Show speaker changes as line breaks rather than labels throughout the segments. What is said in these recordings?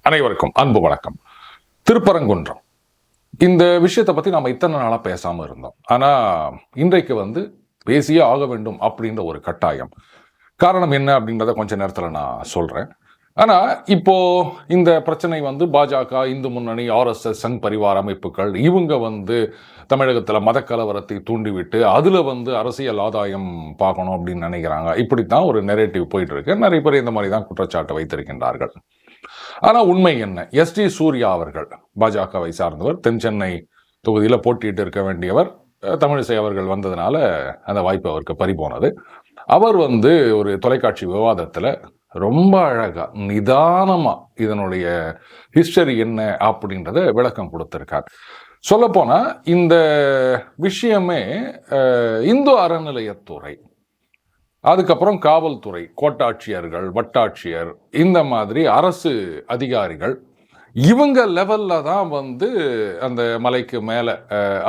அனைவருக்கும் அன்பு வணக்கம். திருப்பரங்குன்றம் இந்த விஷயத்தை பற்றி நம்ம இத்தனை நாளாக பேசாமல் இருந்தோம். ஆனால் இன்றைக்கு பேசியே ஆக வேண்டும் அப்படின்ற ஒரு கட்டாயம். காரணம் என்ன அப்படின்றத கொஞ்ச நேரத்தில் நான் சொல்கிறேன். ஆனால் இப்போ இந்த பிரச்சனை பாஜக, இந்து முன்னணி, ஆர்எஸ்எஸ், சங் பரிவார அமைப்புகள் இவங்க தமிழகத்தில் மதக்கலவரத்தை தூண்டிவிட்டு அதில் அரசியல் ஆதாயம் பார்க்கணும் அப்படின்னு நினைக்கிறாங்க. இப்படித்தான் ஒரு நெரேட்டிவ் போயிட்டு இருக்கு. நிறைய பேர் இந்த மாதிரி தான் குற்றச்சாட்டு வைத்திருக்கின்றார்கள். ஆனால் உண்மை என்ன? எஸ்டி சூர்யா அவர்கள் பாஜகவை சார்ந்தவர், தென் சென்னை தொகுதியில் போட்டியிட்டு இருக்க வேண்டியவர். தமிழிசை அவர்கள் வந்ததுனால அந்த வாய்ப்பு அவருக்கு பறிபோனது. அவர் ஒரு தொலைக்காட்சி விவாதத்தில் ரொம்ப அழகா நிதானமா இதனுடைய ஹிஸ்டரி என்ன அப்படின்றத விளக்கம் கொடுத்திருக்கார். சொல்லப்போனா இந்த விஷயமே இந்து அறநிலையத்துறை, அதுக்கப்புறம் காவல்துறை, கோட்டாட்சியர்கள், வட்டாட்சியர், இந்த மாதிரி அரசு அதிகாரிகள் இவங்க லெவல்ல தான் அந்த மலைக்கு மேலே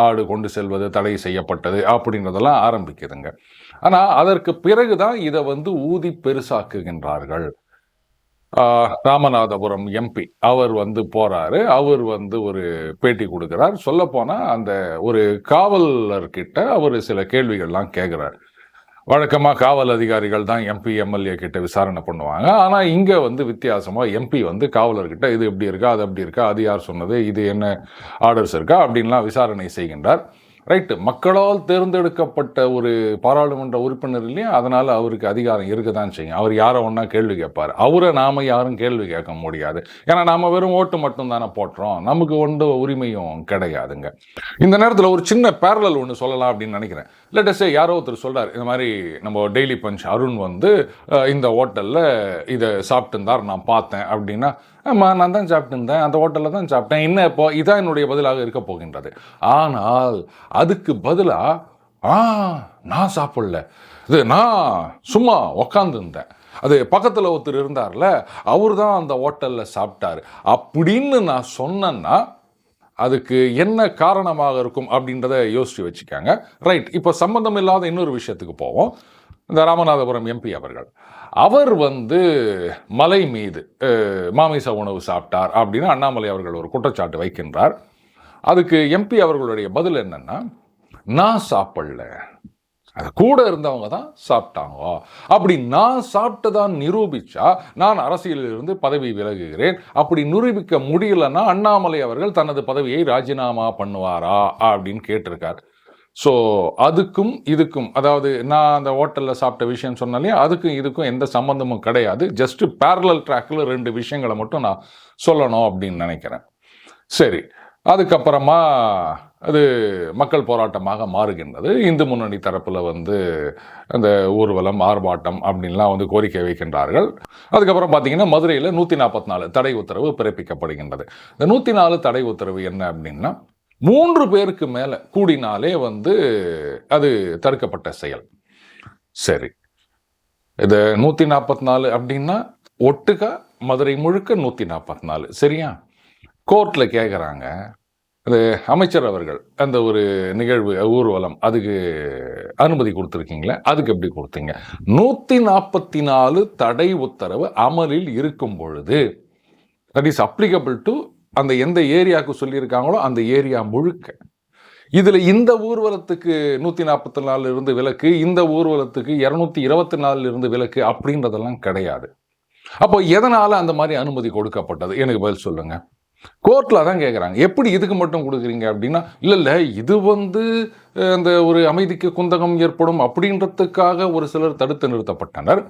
ஆடு கொண்டு செல்வது தடை செய்யப்பட்டது அப்படின்றதெல்லாம் ஆரம்பிக்குதுங்க. ஆனால் அதற்கு பிறகுதான் இதை ஊதி பெருசாக்குகின்றார்கள். ராமநாதபுரம் எம்பி அவர் போறாரு. அவர் ஒரு பேட்டி கொடுக்கிறார். சொல்லப்போனால் அந்த ஒரு காவலர்கிட்ட அவர் சில கேள்விகள்லாம் கேட்குறார். வழக்கமாக காவல் அதிகாரிகள் தான் எம்பி, எம்எல்ஏ கிட்ட விசாரணை பண்ணுவாங்க. ஆனால் இங்கே வித்தியாசமாக எம்பி காவலர்கிட்ட இது எப்படி இருக்கா, அது எப்படி இருக்கா, அது யார் சொன்னது, இது என்ன ஆர்டர்ஸ் இருக்கா அப்படின்லாம் விசாரணை செய்கின்றார். ரைட்டு, மக்களால் தேர்ந்தெடுக்கப்பட்ட ஒரு பாராளுமன்ற உறுப்பினர் இல்லையா, அதனால் அவருக்கு அதிகாரம் இருக்க தான் செய்யும். அவர் யாரை ஒன்றா கேள்வி கேட்பார். அவரை நாம் யாரும் கேள்வி கேட்க முடியாது. ஏன்னா நாம் வெறும் ஓட்டு மட்டும் தானே போட்டுறோம், நமக்கு உரிமையும் கிடையாதுங்க. இந்த நேரத்தில் ஒரு சின்ன பேரலல் ஒன்று சொல்லலாம் அப்படின்னு நினைக்கிறேன். லேட்டஸ்டே யாரோ ஒருத்தர் சொல்கிறார், இந்த மாதிரி நம்ம டெய்லி பஞ்ச் அருண் இந்த ஹோட்டலில் இதை சாப்பிட்டு இருந்தார், நான் பார்த்தேன் அப்படின்னா, ஆமாம் நான் தான் சாப்பிட்டு இருந்தேன், அந்த ஹோட்டலில் தான் சாப்பிட்டேன், என்ன இப்போ இதான் என்னுடைய பதிலாக இருக்க போகின்றது. ஆனால் அதுக்கு பதிலாக நான் சாப்பிடல, இது நான் சும்மா உக்காந்துருந்தேன், அது பக்கத்தில் ஒருத்தர் இருந்தார்ல அவர் தான் அந்த ஹோட்டலில் சாப்பிட்டாரு அப்படின்னு நான் சொன்னேன்னா அதுக்கு என்ன காரணமாக இருக்கும் அப்படின்றத யோசிச்சு வச்சுக்காங்க. ரைட், இப்போ சம்பந்தம் இல்லாத இன்னொரு விஷயத்துக்கு போவோம். இந்த ராமநாதபுரம் எம்பி அவர் மலை மீது மாமிச உணவு சாப்பிட்டார் அப்படின்னு அண்ணாமலை அவர்கள் ஒரு குற்றச்சாட்டு வைக்கின்றார். அதுக்கு எம்பி அவர்களுடைய பதில் என்னன்னா, நான் சாப்பிடல, அது கூட இருந்தவங்க தான் சாப்பிட்டாங்க, அப்படி நான் சாப்பிட்டதான் நிரூபிச்சா நான் அரசியலில் இருந்து பதவி விலகுகிறேன், அப்படி நிரூபிக்க முடியலன்னா அண்ணாமலை அவர்கள் தனது பதவியை ராஜினாமா பண்ணுவாரா அப்படின்னு கேட்டிருக்கார். ஸோ அதுக்கும் இதுக்கும், அதாவது நான் அந்த ஹோட்டலில் சாப்பிட்ட விஷயம் சொன்னாலே அதுக்கும் இதுக்கும் எந்த சம்மந்தமும் கிடையாது. ஜஸ்ட் பேரலல் ட்ராக்கில் ரெண்டு விஷயங்களை மட்டும் நான் சொல்லணும் அப்படின்னு நினைக்கிறேன். சரி, அதுக்கப்புறமா அது மக்கள் போராட்டமாக மாறுகின்றது. இந்து முன்னணி தரப்பில் அந்த ஊர்வலம், ஆர்ப்பாட்டம் அப்படின்லாம் கோரிக்கை வைக்கின்றார்கள். அதுக்கப்புறம் பார்த்தீங்கன்னா மதுரையில் 144 தடை உத்தரவு பிறப்பிக்கப்படுகின்றது. இந்த 104 தடை உத்தரவு என்ன அப்படின்னா, 3 பேருக்கு மேலே கூடினாலே அது தடுக்கப்பட்ட செயல். சரி, இது 144 அப்படின்னா ஒட்டுக்கா மதுரை முழுக்க 144, சரியா? கோர்ட்டில் கேட்குறாங்க, அது அமைச்சர் அவர்கள் அந்த ஒரு நிகழ்வு ஊர்வலம் அதுக்கு அனுமதி கொடுத்துருக்கீங்களே, அதுக்கு எப்படி கொடுத்தீங்க? 144 தடை உத்தரவு அமலில் இருக்கும் பொழுது, தட் இஸ் அப்ளிகபிள் டு அந்த எந்த ஏரியாவுக்கு சொல்லியிருக்காங்களோ அந்த ஏரியா முழுக்க. இதில் இந்த ஊர்வலத்துக்கு 144 இருந்து விலக்கு, இந்த ஊர்வலத்துக்கு 224 இருந்து விலக்கு அப்படின்றதெல்லாம் கிடையாது. அப்போ எதனால் அந்த மாதிரி அனுமதி கொடுக்கப்பட்டது? எனக்கு பதில் சொல்லுங்க. கோர்ட்டில் தான் கேட்குறாங்க. எப்படி இதுக்கு மட்டும் கொடுக்குறீங்க அப்படின்னா, இல்லை இது அந்த ஒரு அமைதிக்கு குந்தகம் ஏற்படும் அப்படின்றதுக்காக ஒரு சிலர் தடுத்து நிறுத்தப்பட்டனர்.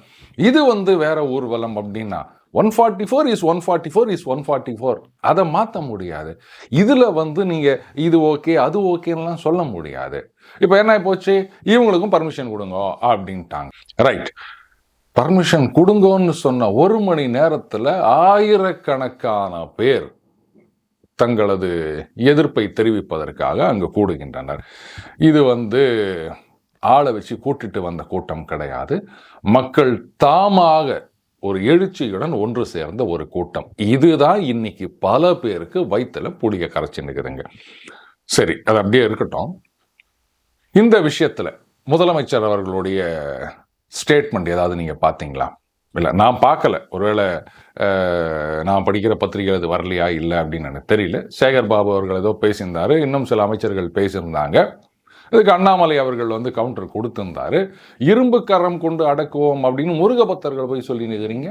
இது வேற ஊர்வலம் அப்படின்னா 144 இஸ் 144 இஸ் 144, அதை மாற்ற முடியாது. இதில் நீங்கள் இது ஓகே அது ஓகேன்னெலாம் சொல்ல முடியாது. இப்போ என்ன போச்சு, இவங்களுக்கும் பர்மிஷன் கொடுங்க அப்படின்ட்டாங்க. ரைட், பர்மிஷன் கொடுங்கன்னு சொன்ன 1 மணி நேரத்தில் ஆயிரக்கணக்கான பேர் தங்களது எதிர்ப்பை தெரிவிப்பதற்காக அங்கு கூடுகின்றனர். இது ஆளை வச்சு கூட்டிட்டு வந்த கூட்டம் கிடையாது. மக்கள் தாமாக ஒரு எழுச்சியுடன் ஒன்று சேர்ந்த ஒரு கூட்டம். இதுதான் இன்னைக்கு பல பேருக்கு வயிற்றுல புளிய கரைச்சி நிற்குதுங்க. சரி, அது அப்படியே இருக்கட்டும். இந்த விஷயத்துல முதலமைச்சர் அவர்களுடைய ஸ்டேட்மெண்ட் ஏதாவது நீங்க பார்த்தீங்களா? இல்லை, நான் பார்க்கல. ஒருவேளை நான் படிக்கிற பத்திரிகை அது வரலையா இல்லை அப்படின்னு எனக்கு தெரியல. சேகர் பாபு அவர்கள் ஏதோ பேசியிருந்தார், இன்னும் சில அமைச்சர்கள் பேசியிருந்தாங்க. இதுக்கு அண்ணாமலை அவர்கள் வந்து கவுண்டர் கொடுத்திருந்தாரு. இரும்பு கரம் கொண்டு அடக்குவோம் அப்படின்னு முருகபக்தர்கள் போய் சொல்லி நிற்கிறீங்க.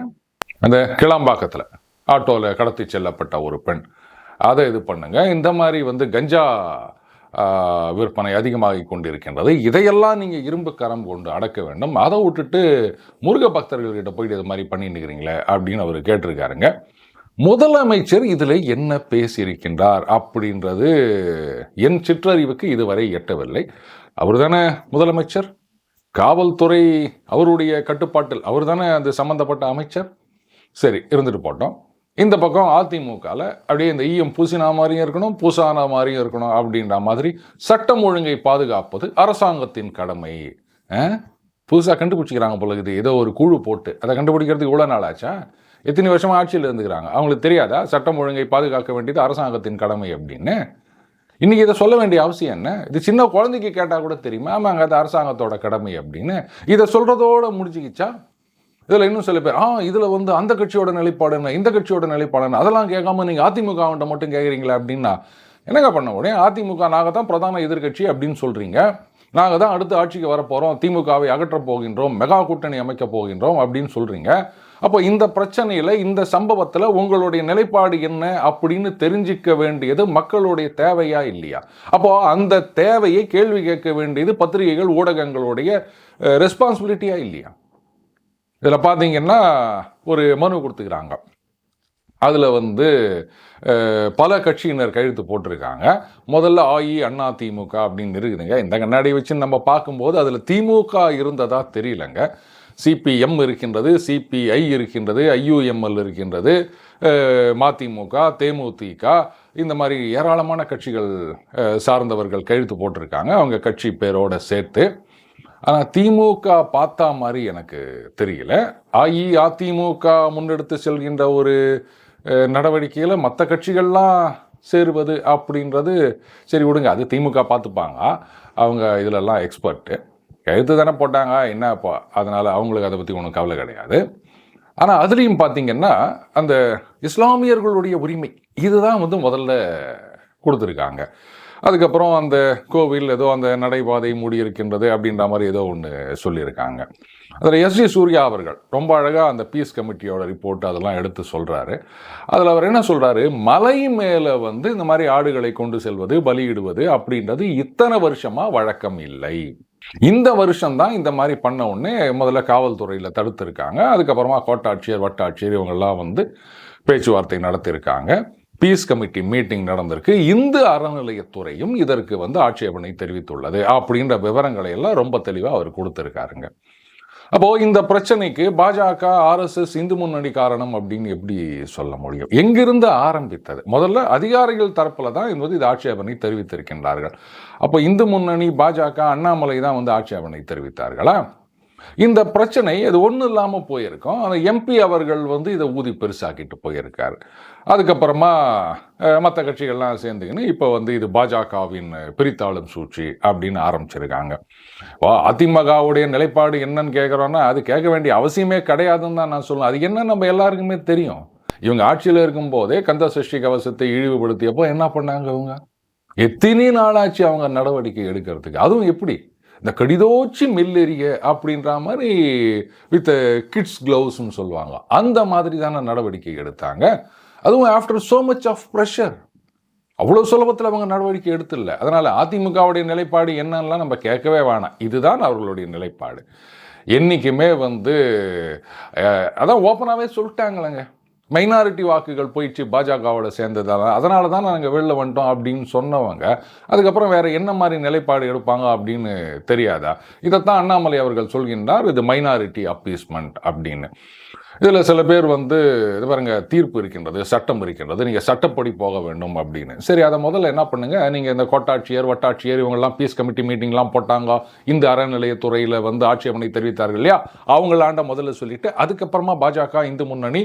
அந்த கிளாம்பாக்கத்தில் ஆட்டோவில் கடத்தி செல்லப்பட்ட ஒரு பெண், அதை இது பண்ணுங்க. இந்த மாதிரி வந்து கஞ்சா விற்பனை அதிகமாகி கொண்டிருக்கின்றது. இதையெல்லாம் நீங்கள் இரும்பு கரம் கொண்டு அடக்க வேண்டும். அதை விட்டுட்டு முருக பக்தர்கள்கிட்ட போயிட்டு இது மாதிரி பண்ணிட்டு இருக்கிறீங்களே அப்படின்னு அவர் கேட்டிருக்காருங்க. முதலமைச்சர் இதில் என்ன பேசியிருக்கின்றார் அப்படின்றது என் சிற்றறிவுக்கு இதுவரை எட்டவில்லை. அவர் தானே முதலமைச்சர், காவல்துறை அவருடைய கட்டுப்பாட்டில், அவர் தானே அந்த சம்பந்தப்பட்ட அமைச்சர். சரி, இருந்துட்டு போட்டோம். இந்த பக்கம் அதிமுகவில் அப்படியே இந்த ஈயம் பூசினா மாதிரியும் இருக்கணும், பூசான மாதிரியும் இருக்கணும் அப்படின்ற மாதிரி சட்டம் ஒழுங்கை பாதுகாப்பது அரசாங்கத்தின் கடமை. புதுசாக கண்டுபிடிச்சிக்கிறாங்க போல இது, ஏதோ ஒரு குழு போட்டு அதை கண்டுபிடிக்கிறதுக்கு இவ்வளோ நாள் ஆச்சா? எத்தனை வருஷமாக ஆட்சியில் இருந்துக்கிறாங்க, அவங்களுக்கு தெரியாதா சட்டம் ஒழுங்கை பாதுகாக்க வேண்டியது அரசாங்கத்தின் கடமை அப்படின்னு? இன்னைக்கு இதை சொல்ல வேண்டிய அவசியம் என்ன? இது சின்ன குழந்தைக்கு கேட்டால் கூட தெரியுமா, ஆமாங்க அது அரசாங்கத்தோட கடமை அப்படின்னு. இதை சொல்றதோட முடிஞ்சுக்கிச்சா? இதில் இன்னும் சில பேர் இதில் வந்து அந்த கட்சியோட நிலைப்பாடு என்ன, இந்த கட்சியோட நிலைப்பாடு என்ன, அதெல்லாம் கேட்காம நீங்கள் அதிமுகவிட்ட மட்டும் கேட்குறீங்களா அப்படின்னா என்னங்க பண்ண உடனே அதிமுக நாங்கள் தான் பிரதான எதிர்கட்சி அப்படின்னு சொல்கிறீங்க, நாங்கள் தான் அடுத்த ஆட்சிக்கு வரப்போகிறோம், திமுகவை அகற்றப் போகின்றோம், மெகா கூட்டணி அமைக்க போகின்றோம் அப்படின்னு சொல்கிறீங்க. அப்போ இந்த பிரச்சனையில், இந்த சம்பவத்தில் உங்களுடைய நிலைப்பாடு என்ன அப்படின்னு தெரிஞ்சிக்க வேண்டியது மக்களுடைய தேவையா இல்லையா? அப்போ அந்த தேவையை கேள்வி கேட்க வேண்டியது பத்திரிகைகள், ஊடகங்களுடைய ரெஸ்பான்சிபிலிட்டியா இல்லையா? இதில் பார்த்தீங்கன்னா ஒரு மனு கொடுத்துக்கிறாங்க. அதில் வந்து பல கட்சியினர் கையெழுத்து போட்டிருக்காங்க. முதல்ல அதிமுக அப்படின்னு இருக்குதுங்க. இந்த கண்ணாடி வச்சு நம்ம பார்க்கும்போது அதில் திமுக இருந்ததா தெரியலங்க. சிபிஎம் இருக்கின்றது, சிபிஐ இருக்கின்றது, ஐயுஎம்எல் இருக்கின்றது, மதிமுக, தேமுதிக, இந்த மாதிரி ஏராளமான கட்சிகள் சார்ந்தவர்கள் கையெழுத்து போட்டிருக்காங்க அவங்க கட்சி பேரோட சேர்த்து. ஆனால் திமுக பார்த்தா மாதிரி எனக்கு தெரியல. அதிமுக முன்னெடுத்து செல்கின்ற ஒரு நடவடிக்கையில் மற்ற கட்சிகள்லாம் சேருவது அப்படின்றது சரி விடுங்க, அது திமுக பார்த்துப்பாங்க, அவங்க இதிலெல்லாம் எக்ஸ்பர்ட்டு. எழுத்து தானே போட்டாங்க என்னப்பா, அதனால் அவங்களுக்கு அதை பற்றி ஒன்றும் கவலை கிடையாது. ஆனால் அதுலேயும் பார்த்தீங்கன்னா அந்த இஸ்லாமியர்களுடைய உரிமை இதுதான் வந்து முதல்ல கொடுத்துருக்காங்க. அதுக்கப்புறம் அந்த கோவில் ஏதோ அந்த நடைபாதை மூடியிருக்கின்றது அப்படின்ற மாதிரி ஏதோ ஒன்று சொல்லியிருக்காங்க. அதில் எஸ்ஜி சூர்யா அவர்கள் ரொம்ப அழகாக அந்த பீஸ் கமிட்டியோட ரிப்போர்ட் அதெல்லாம் எடுத்து சொல்கிறாரு. அதில் அவர் என்ன சொல்கிறாரு, மலை மேலே வந்து இந்த மாதிரி ஆடுகளை கொண்டு செல்வது, பலியிடுவது அப்படின்றது இத்தனை வருஷமாக வழக்கம் இல்லை. இந்த வருஷம்தான் இந்த மாதிரி பண்ண உடனே முதல்ல காவல்துறையில் தடுத்திருக்காங்க. அதுக்கப்புறமா கோட்டாட்சியர், வட்டாட்சியர் இவங்கெல்லாம் வந்து பேச்சுவார்த்தை நடத்தியிருக்காங்க. பீஸ் கமிட்டி மீட்டிங் நடந்திருக்கு. இந்து அறநிலையத்துறையும் இதற்கு வந்து ஆட்சேபனை தெரிவித்துள்ளது அப்படின்ற விவரங்களை எல்லாம் ரொம்ப தெளிவாக அவர் கொடுத்துருக்காருங்க. அப்போது இந்த பிரச்சனைக்கு பாஜக, ஆர்எஸ்எஸ், இந்து முன்னணி காரணம் அப்படின்னு எப்படி சொல்ல முடியும்? எங்கிருந்து ஆரம்பித்தது? முதல்ல அதிகாரிகள் தரப்பில் தான் என்பது இது ஆட்சேபனை தெரிவித்திருக்கின்றார்கள். அப்போ இந்து முன்னணி, பாஜக, அண்ணாமலை தான் வந்து ஆட்சேபனை தெரிவித்தார்களா? இந்த பிரச்சனை அது ஒன்றும் இல்லாமல் போயிருக்கும். அந்த எம்பி அவர்கள் வந்து இதை ஊதி பெருசாக்கிட்டு போயிருக்காரு. அதுக்கப்புறமா மற்ற கட்சிகள்லாம் சேர்ந்துக்கின்னு இப்போ வந்து இது பாஜகவின் பிரித்தாளும் சூழ்ச்சி அப்படின்னு ஆரம்பிச்சிருக்காங்க. அதிமுகவுடைய நிலைப்பாடு என்னன்னு கேட்குறோன்னா அது கேட்க வேண்டிய அவசியமே கிடையாதுன்னு தான் நான் சொல்லுவேன். அது என்ன நம்ம எல்லாருக்குமே தெரியும். இவங்க ஆட்சியில் இருக்கும்போதே கந்த சஷ்டி கவசத்தை இழிவுபடுத்தியப்போ என்ன பண்ணாங்க? அவங்க எத்தனை நாளாச்சு அவங்க நடவடிக்கை எடுக்கிறதுக்கு? அதுவும் எப்படி இந்த கடிதோச்சி மில்லெரிய அப்படின்ற மாதிரி வித் கிட்ஸ் க்ளவுஸ்ன்னு சொல்லுவாங்க, அந்த மாதிரி தானே நடவடிக்கை எடுத்தாங்க. அதுவும் after so much of pressure. அவ்வளோ சுலபத்தில் அவங்க நடவடிக்கை எடுத்துல. அதனால் அதிமுகவுடைய நிலைப்பாடு என்னன்னா நம்ம கேட்கவே வேணாம். இதுதான் அவர்களுடைய நிலைப்பாடு. என்றைக்குமே வந்து அதான் ஓப்பனாகவே சொல்லிட்டாங்களேங்க, மைனாரிட்டி வாக்குகள் போயிடுச்சு பாஜகவோட சேர்ந்ததால, அதனால தான் நாங்கள் வெளில வந்துட்டோம் அப்படின்னு சொன்னவங்க அதுக்கப்புறம் வேறு என்ன மாதிரி நிலைப்பாடு எடுப்பாங்க அப்படின்னு தெரியாதா? இதைத்தான் அண்ணாமலை அவர்கள் சொல்கின்றார், இது மைனாரிட்டி அப்பீஸ்மெண்ட் அப்படின்னு. இதில் சில பேர் வந்து இது பாருங்க, தீர்ப்பு இருக்கின்றது, சட்டம் இருக்கின்றது, நீங்கள் சட்டப்படி போக வேண்டும் அப்படின்னு. சரி, அதை முதல்ல என்ன பண்ணுங்க, நீங்கள் இந்த கோட்டாட்சியர், வட்டாட்சியர் இவங்கெல்லாம் பீஸ் கமிட்டி மீட்டிங்லாம் போட்டாங்க, இந்த அறநிலையத்துறையில் வந்து ஆட்சேபனை தெரிவித்தார்கள் இல்லையா, அவங்களாண்ட முதல்ல சொல்லிட்டு அதுக்கப்புறமா பாஜக, இந்து முன்னணி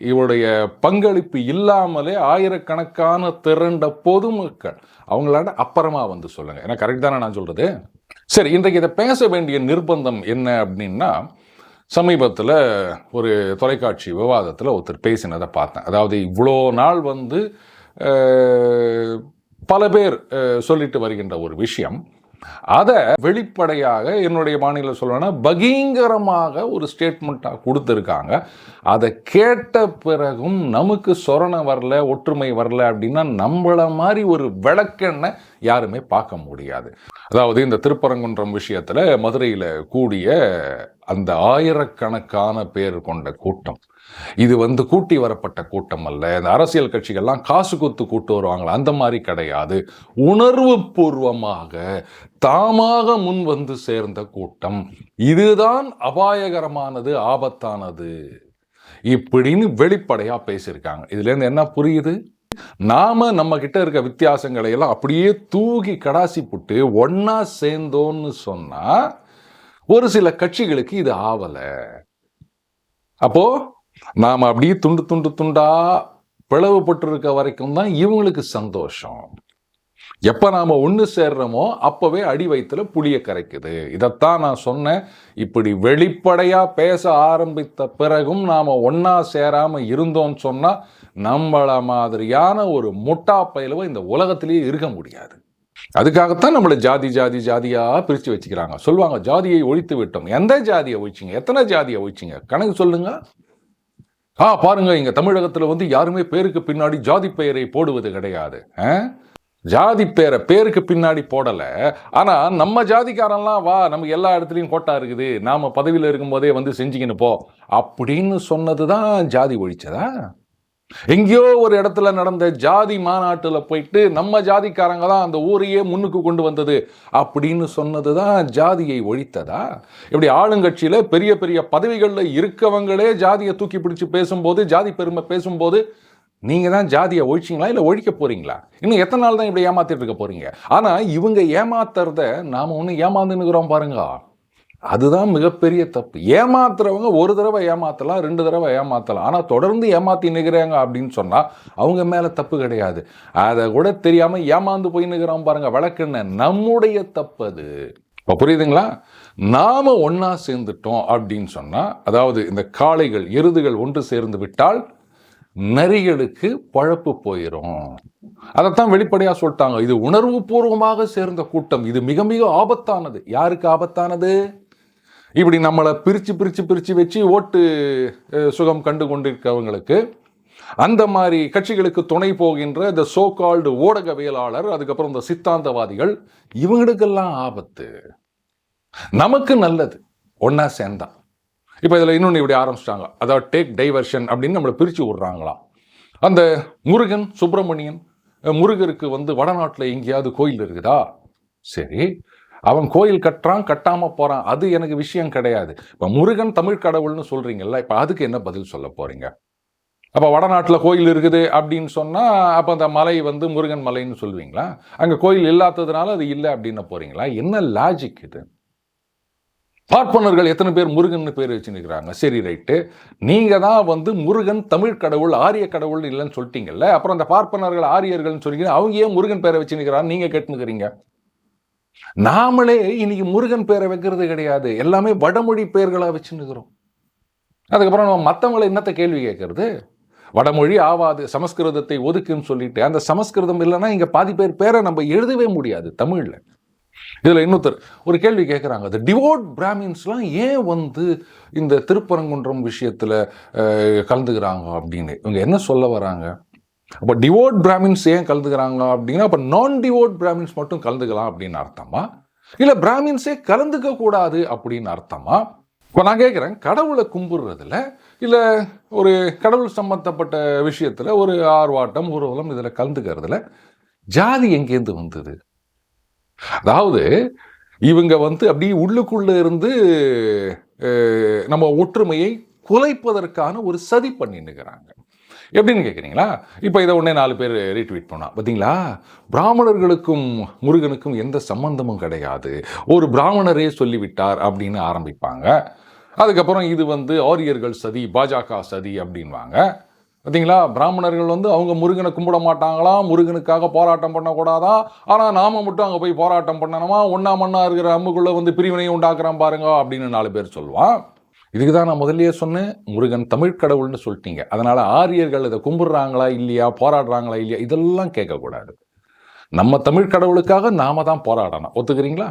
இவருடைய பங்களிப்பு இல்லாமலே ஆயிரக்கணக்கான திரண்ட பொதுமக்கள் அவங்களாண்ட அப்புறமா வந்து சொல்லுங்க. ஏன்னா கரெக்ட் தானே நான் சொல்றது? சரி, இன்றைக்கு இதை பேச வேண்டிய நிர்பந்தம் என்ன அப்படின்னா, சமீபத்தில் ஒரு தொலைக்காட்சி விவாதத்தில் ஒருத்தர் பேசினதை பார்த்தேன். அதாவது இவ்வளோ நாள் வந்து பல பேர் சொல்லிட்டு வருகின்ற ஒரு விஷயம், அதை வெளிப்படையாக என்னுடைய மாநில சொல்லணும்னா பகீங்கரமாக ஒரு ஸ்டேட்மெண்ட்டாக கொடுத்துருக்காங்க. அதை கேட்ட பிறகும் நமக்கு சொரணை வரல, ஒற்றுமை வரல அப்படின்னா நம்மள மாதிரி ஒரு விளக்கெண்ணை யாருமே பார்க்க முடியாது. அதாவது இந்த திருப்பரங்குன்றம் விஷயத்தில் மதுரையில் கூடிய அந்த ஆயிரக்கணக்கான பேர் கொண்ட கூட்டம், இது வந்து கூட்டி வரப்பட்ட கூட்டம் அல்ல. இந்த அரசியல் கட்சிகள்லாம் காசு குத்து கூட்டு வருவாங்களா, அந்த மாதிரி கிடையாது. உணர்வு பூர்வமாக தாமாக முன் வந்து சேர்ந்த கூட்டம். இதுதான் அபாயகரமானது, ஆபத்தானது இப்படின்னு வெளிப்படையா பேசியிருக்காங்க. இதுல இருந்து என்ன புரியுது? நாம நம்ம கிட்ட இருக்க வித்தியாசங்களை எல்லாம் அப்படியே தூக்கி கடாசி போட்டு ஒன்னா சேர்ந்தோன்னு சொன்னா ஒரு சில கட்சிகளுக்கு இது ஆவல. அப்போ நாம அப்படியே துண்டு துண்டு துண்டா பிளவுபட்டு இருக்க வரைக்கும் தான் இவங்களுக்கு சந்தோஷம். எப்ப நாம ஒன்று சேர்றோமோ அப்பவே அடி வயிற்றுல புளிய கரைக்குது. இதைத்தான் நான் சொன்னேன். இப்படி வெளிப்படையா பேச ஆரம்பித்த பிறகும் நாம ஒன்னா சேராம இருந்தோம்னு சொன்னா நம்மள மாதிரியான ஒரு முட்டா பயிலவ இந்த உலகத்திலேயே இருக்க முடியாது. அதுக்காகத்தான் நம்மளை ஜாதி ஜாதி ஜாதியா பிரிச்சு வச்சுக்கிறாங்க. சொல்லுவாங்க ஜாதியை ஒழித்து விட்டோம். எந்த ஜாதியை ஒழிச்சிங்க? எத்தனை ஜாதியை ஒழிச்சிங்க? கணக்கு சொல்லுங்க. பாருங்க, இங்க தமிழகத்துல வந்து யாருமே பேருக்கு பின்னாடி ஜாதி பெயரை போடுவது கிடையாது. ஜாதி பேருக்கு பின்னாடி போடல. ஆனா நம்ம ஜாதிக்காரெல்லாம் வா, நமக்கு எல்லா இடத்துலையும் கோட்டா இருக்குது, நாம பதவியில் இருக்கும் போதே வந்து செஞ்சுக்கின்னு போ அப்படின்னு சொன்னதுதான் ஜாதி ஒழிச்சதா? எங்கேயோ ஒரு இடத்துல நடந்த ஜாதி மாநாட்டுல போயிட்டு நம்ம ஜாதிக்காரங்க தான் அந்த ஊரையே முன்னுக்கு கொண்டு வந்தது அப்படின்னு சொன்னதுதான் ஜாதியை ஒழித்ததா? இப்படி ஆளுங்கட்சியில பெரிய பெரிய பதவிகளில் இருக்கவங்களே ஜாதியை தூக்கி பிடிச்சு பேசும்போது, ஜாதி பெருமை பேசும்போது நீங்க தான் ஜாதியை ஒழிச்சிங்களா இல்லை ஒழிக்க போறீங்களா? இன்னும் எத்தனை நாள் தான் இப்படி ஏமாத்திட்டு இருக்க போறீங்க? ஆனா இவங்க ஏமாத்துறத நாம ஒண்ணு ஏமாந்துன்னுக்கிறோம் பாருங்க, அதுதான் மிகப்பெரிய தப்பு. ஏமாத்துறவங்க ஒரு தடவை ஏமாத்தலாம், 2 தடவை ஏமாத்தலாம். ஆனா தொடர்ந்து ஏமாத்தி நிற்கிறாங்க அப்படின்னு சொன்னா அவங்க மேல தப்பு கிடையாது. அதை கூட தெரியாம ஏமாந்து போய் நிற்கிறோம் பாருங்க, வழக்குன்னு நம்முடைய தப்பு அது. இப்போ புரியுதுங்களா? நாம ஒன்னா சேர்ந்துட்டோம் அப்படின்னு சொன்னா, அதாவது இந்த காளைகள் எருதுகள் ஒன்று சேர்ந்து விட்டால் நரிகளுக்கு பழப்பு போயிடும். அதைத்தான் வெளிப்படையா சொல்லிட்டாங்க. இது உணர்வு பூர்வமாக சேர்ந்த கூட்டம், இது மிக மிக ஆபத்தானது. யாருக்கு ஆபத்தானது? இப்படி நம்மளை பிரிச்சு பிரிச்சு பிரிச்சு வச்சு ஓட்டு சுகம் கண்டு கொண்டிருக்கிறவங்களுக்கு, அந்த மாதிரி கட்சிகளுக்கு துணை போகின்ற இந்த சோ கால்டு ஊடகவியலாளர், அதுக்கப்புறம் இந்த சித்தாந்தவாதிகள், இவங்களுக்கெல்லாம் ஆபத்து. நமக்கு நல்லது ஒன்னா சேர்ந்தா. இப்போ இதில் இன்னொன்று இப்படி ஆரம்பிச்சிட்டாங்க, அதாவது டேக் டைவர்ஷன் அப்படின்னு நம்மளை பிரித்து விடுறாங்களாம். அந்த முருகன் சுப்பிரமணியன், முருகருக்கு வந்து வடநாட்டில் எங்கேயாவது கோயில் இருக்குதா? சரி, அவன் கோயில் கட்டுறான், கட்டாம போறான், அது எனக்கு விஷயம் கிடையாது. இப்போ முருகன் தமிழ் கடவுள்னு சொல்றீங்கல்ல, இப்போ அதுக்கு என்ன பதில் சொல்ல போறீங்க? அப்போ வடநாட்டில் கோயில் இருக்குது அப்படின்னு சொன்னால் அப்போ அந்த மலை வந்து முருகன் மலைன்னு சொல்லுவீங்களா? அங்கே கோயில் இல்லாததுனால அது இல்லை அப்படின்னு போறீங்களா? என்ன லாஜிக் இது? பார்ப்பனர்கள் எத்தனை பேர் முருகன் பேர் வச்சு நிற்கிறாங்க. சரி, ரைட்டு, நீங்க தான் வந்து முருகன் தமிழ் கடவுள், ஆரிய கடவுள் இல்லைன்னு சொல்லிட்டீங்கல்ல, அப்புறம் அந்த பார்ப்பனர்கள் ஆரியர்கள்னு சொல்லிங்க, அவங்க ஏன் முருகன் பேரை வச்சு நிற்கிறாங்க நீங்க கேட்டுக்கிறீங்க? நாமளே இன்னைக்கு முருகன் பேரை வைக்கிறது கிடையாது, எல்லாமே வடமொழி பெயர்களா வச்சு நிற்கிறோம். அதுக்கப்புறம் நம்ம மற்றவங்களை என்னத்தை கேள்வி கேட்கறது? வடமொழி ஆவாது, சமஸ்கிருதத்தை ஒதுக்குன்னு சொல்லிட்டு, அந்த சமஸ்கிருதம் இல்லைன்னா இங்க பாதி பேரை நம்ம எழுதவே முடியாது தமிழ்ல. இதுல இன்னொருத்தர் ஒரு கேள்வி கேட்குறாங்க, இந்த டிவோட் பிராமின்ஸ்லாம் ஏன் வந்து இந்த திருப்பரங்குன்றம் விஷயத்துல கலந்துக்கிறாங்க அப்படின்னு. இவங்க என்ன சொல்ல வராங்க? அப்போ டிவோட் பிராமின்ஸ் ஏன் கலந்துக்கிறாங்க அப்படின்னா, அப்போ நான் டிவோட் பிராமின்ஸ் மட்டும் கலந்துக்கலாம் அப்படின்னு அர்த்தமா? இல்லை பிராமின்ஸே கலந்துக்க கூடாது அப்படின்னு அர்த்தமா? இப்போ நான் கேட்குறேன், கடவுளை கும்பிடுறதுல இல்லை ஒரு கடவுள் சம்பந்தப்பட்ட விஷயத்துல ஒரு ஆர்வாட்டம் ஊர்வலம் இதில் கலந்துக்கிறதுல ஜாதி எங்கேருந்து வந்தது? அதாவது இவங்க வந்து அப்படி உள்ளுக்குள்ள இருந்து நம்ம ஒற்றுமையை குலைப்பதற்கான ஒரு சதி பண்ணின்னுக்கிறாங்க. எப்படின்னு கேட்குறீங்களா? இப்போ இதை உடனே 4 பேர் ரீட்வீட் பண்ணா, பார்த்தீங்களா, பிராமணர்களுக்கும் முருகனுக்கும் எந்த சம்பந்தமும் கிடையாது, ஒரு பிராமணரே சொல்லிவிட்டார் அப்படின்னு ஆரம்பிப்பாங்க. அதுக்கப்புறம் இது வந்து ஆரியர்கள் சதி, பாஜக சதி அப்படின்வாங்க. பார்த்தீங்களா, பிராமணர்கள் வந்து அவங்க முருகனை கும்பிட மாட்டாங்களாம், முருகனுக்காக போராட்டம் பண்ணக்கூடாதான், ஆனால் நாம மட்டும் அங்கே போய் போராட்டம் பண்ணணுமா, ஒன்னா மண்ணா இருக்கிற அம்முக்குள்ள வந்து பிரிவினையை உண்டாக்குறான் பாருங்க அப்படின்னு 4 பேர் சொல்லுவான். இதுக்கு தான் நான் முதல்லயே சொன்னேன், முருகன் தமிழ் கடவுள்னு சொல்லிட்டீங்க, அதனால ஆரியர்கள் இதை கும்பிடுறாங்களா இல்லையா, போராடுறாங்களா இல்லையா, இதெல்லாம் கேட்கக்கூடாது. நம்ம தமிழ் கடவுளுக்காக நாம தான் போராடணும். ஒத்துக்கிறீங்களா?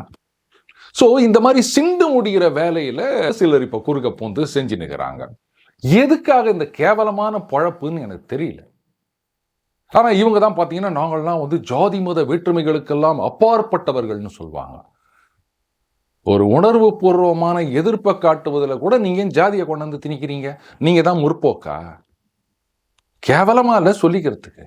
ஸோ இந்த மாதிரி சிண்டு முடிகிற வேலையில சிலர் இப்போ குறுக்க பூந்து செஞ்சு நிற்கிறாங்க. எதுக்காக இந்த கேவலமான பொழப்புன்னு எனக்கு தெரியல. ஆனா இவங்க தான் பார்த்தீங்கன்னா, நாங்கள்லாம் வந்து ஜாதி மத வேற்றுமைகளுக்கெல்லாம் அப்பாற்பட்டவர்கள்னு சொல்லுவாங்க. ஒரு உணர்வு பூர்வமான எதிர்ப்பை காட்டுவதில் கூட நீங்க ஏன் ஜாதியை கொண்டு வந்து திணிக்கிறீங்க? நீங்க தான் முற்போக்கா? கேவலமா இல்லை சொல்லிக்கிறதுக்கு.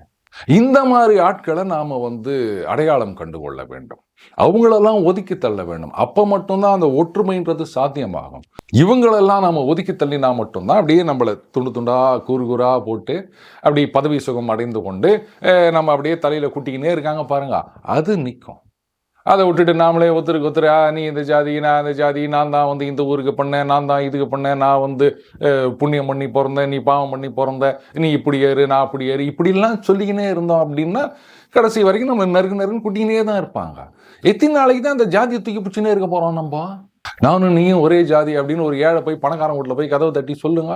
இந்த மாதிரி ஆட்களை நாம வந்து அடையாளம் கண்டுகொள்ள வேண்டும். அவங்களெல்லாம் ஒதுக்கி தள்ள வேண்டும். அப்ப மட்டும்தான் அந்த ஒற்றுமைன்றது சாத்தியமாகும். இவங்களெல்லாம் நாம ஒதுக்கி தள்ளினா மட்டும்தான் அப்படியே நம்மளை துண்டு துண்டா கூறு கூறா போட்டு அப்படி பதவி சுகம் அடைந்து கொண்டு நம்ம அப்படியே தலையில குட்டிக்கினே இருக்காங்க பாருங்க, அது நிற்கும். அதை விட்டுட்டு நாமளே ஒருத்தருக்கு ஒருத்தர் நீ இந்த ஜாதி, நான் இந்த ஜாதி, நான் தான் வந்து இந்த ஊருக்கு பண்ணேன், நான் தான் இதுக்கு பண்ணேன், நான் வந்து புண்ணியம் பண்ணி பிறந்தேன், நீ பாவம் பண்ணி பிறந்த, நீ இப்படி ஏறு, நான் அப்படி ஏறு, இப்படிலாம் சொல்லிக்கினே இருந்தோம் அப்படின்னா கடைசி வரைக்கும் நம்ம நறுக்குன்னு குட்டிக்கினே தான் இருப்பாங்க. எத்தனை நாளைக்கு தான் அந்த ஜாதியை தூக்கி பிடிச்சினே இருக்க போகிறோம் நம்ம? நானும் நீயும் ஒரே ஜாதி அப்படின்னு ஒரு ஏழை போய் பணக்காரன் வீட்டில் போய் கதவை தட்டி சொல்லுங்க.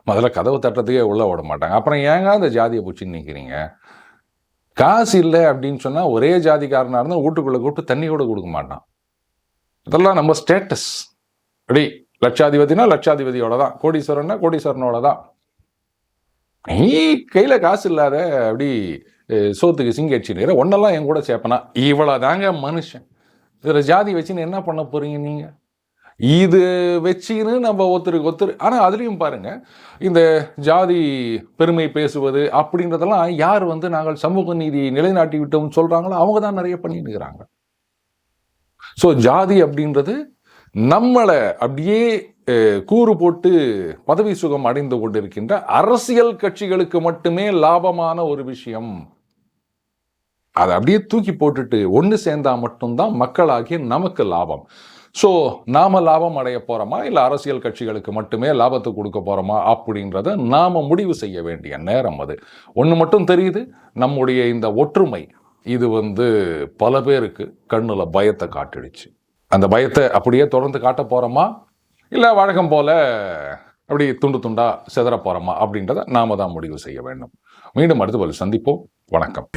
முதல்ல கதவை தட்டுறதுக்கே உள்ள விட மாட்டாங்க. அப்புறம் ஏங்க அந்த ஜாதியை பிடிச்சின்னு நிற்கிறீங்க? காசு இல்லை அப்படின்னு சொன்னால் ஒரே ஜாதிக்காரனாக இருந்தால் வீட்டுக்குள்ளே கூப்பிட்டு தண்ணி கூட கொடுக்க மாட்டான். இதெல்லாம் நம்ம ஸ்டேட்டஸ். அப்படி லட்சாதிபதினா லட்சாதிபதியோட தான், கோடீஸ்வரன்னா கோடீஸ்வரனோட தான். நீ கையில் காசு இல்லாத அப்படி சோத்துக்கு சிங்கடிச்சுக்கிற ஒன்னெல்லாம் என் கூட சேர்ப்பனா, இவ்வளோ தாங்க மனுஷன். இதில் ஜாதி வச்சுன்னு என்ன பண்ண போறீங்க நீங்கள்? இது வச்சுன்னு நம்ம ஒருத்தருக்கு ஒருத்தர். ஆனால் அதுலேயும் பாருங்க, இந்த ஜாதி பெருமை பேசுவது அப்படின்றதெல்லாம் யார் வந்து நாங்கள் சமூக நீதியை நிலைநாட்டி விட்டோம்னு சொல்றாங்களோ அவங்க தான் நிறைய பண்ணிட்டு இருக்கிறாங்க. ஸோ ஜாதி அப்படின்றது நம்மளை அப்படியே கூறு போட்டு பதவி சுகம் அடைந்து கொண்டிருக்கின்ற அரசியல் கட்சிகளுக்கு மட்டுமே லாபமான ஒரு விஷயம். அதை அப்படியே தூக்கி போட்டுட்டு ஒன்று சேர்ந்தா மட்டும்தான் மக்களாகிய நமக்கு லாபம். ஸோ நாம லாபம் அடைய போறோமா இல்லை அரசியல் கட்சிகளுக்கு மட்டுமே லாபத்தை கொடுக்க போறோமா அப்படின்றத நாம முடிவு செய்ய வேண்டிய நேரம் அது. ஒன்று மட்டும் தெரியுது, நம்முடைய இந்த ஒற்றுமை இது வந்து பல பேருக்கு கண்ணுல பயத்தை காட்டிடுச்சு. அந்த பயத்தை அப்படியே தொடர்ந்து காட்ட போறோமா இல்லை வழக்கம் போல அப்படி துண்டு துண்டா சிதற போறோமா அப்படின்றத நாம தான் முடிவு செய்ய வேண்டும். மீண்டும் அடுத்த சந்திப்போம். வணக்கம்.